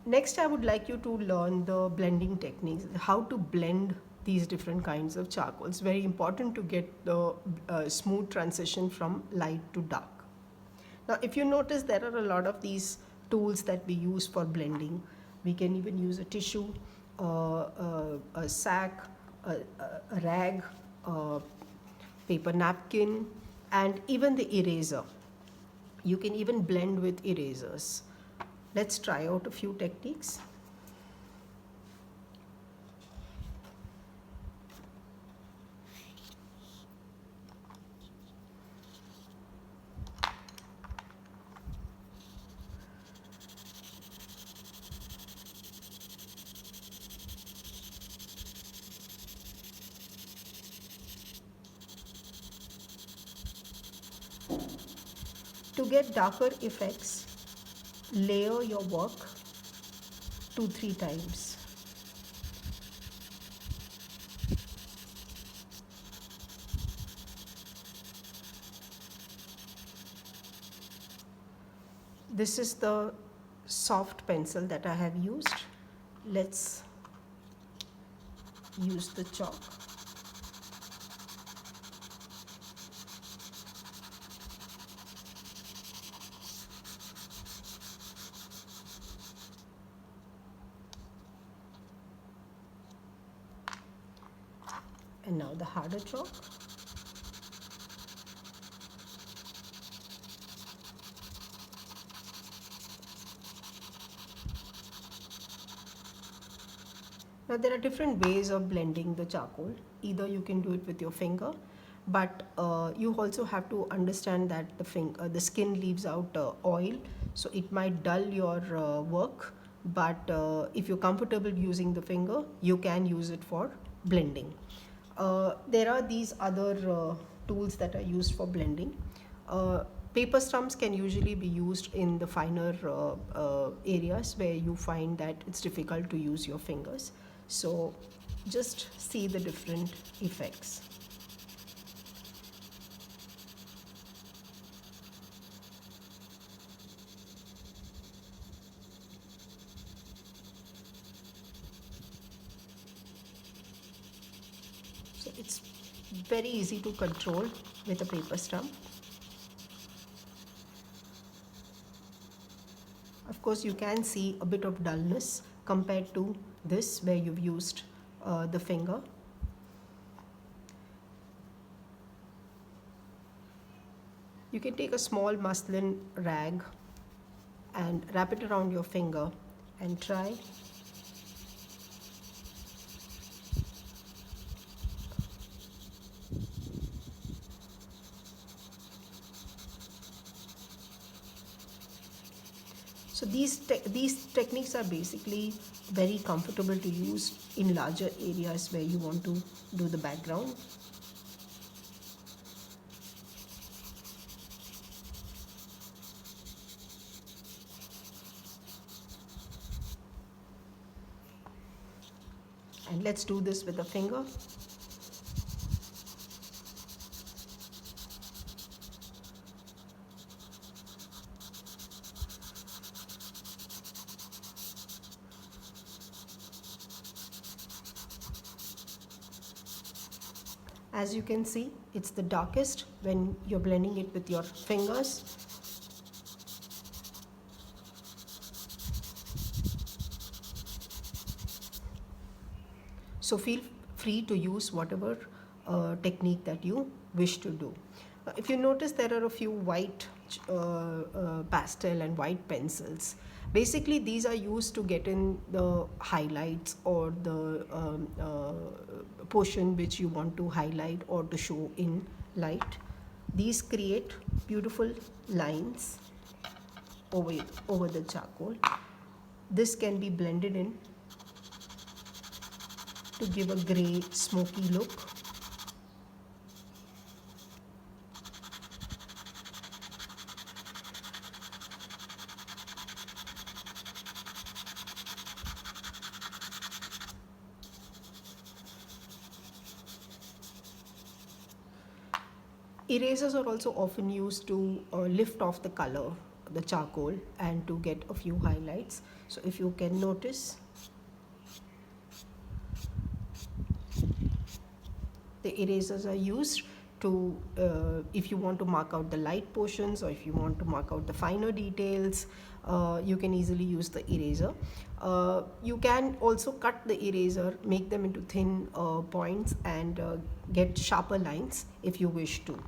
Next, I would like you to learn the blending techniques, how to blend these different kinds of charcoal. It's very important to get the smooth transition from light to dark. Now, if you notice, there are a lot of these tools that we use for blending. We can even use a tissue, a sack, a rag, a paper napkin, and even the eraser. You can even blend with erasers. Let's try out a few techniques. To get darker effects, layer your work 2-3 times. This is the soft pencil that I have used. Let's use the chalk. And now the harder chalk. Now there are different ways of blending the charcoal. Either you can do it with your finger, but you also have to understand that the skin leaves out oil, so it might dull your work. But if you're comfortable using the finger, you can use it for blending. There are these other tools that are used for blending. Paper stumps can usually be used in the finer areas where you find that it's difficult to use your fingers. So just see the different effects. So it's very easy to control with a paper stump. Of course, you can see a bit of dullness compared to this where you've used the finger. You can take a small muslin rag and wrap it around your finger and try. So these techniques are basically very comfortable to use in larger areas where you want to do the background. And let's do this with a finger. As you can see, it's the darkest when you're blending it with your fingers. So feel free to use whatever technique that you wish to do. If you notice, there are a few white pastel and white pencils. Basically, these are used to get in the highlights or the portion which you want to highlight or to show in light. These create beautiful lines over the charcoal. This can be blended in to give a grey, smoky look. Erasers are also often used to lift off the color, the charcoal, and to get a few highlights. So if you can notice, the erasers are used to if you want to mark out the light portions, or if you want to mark out the finer details, you can easily use the eraser. You can also cut the eraser, make them into thin points, and get sharper lines if you wish to.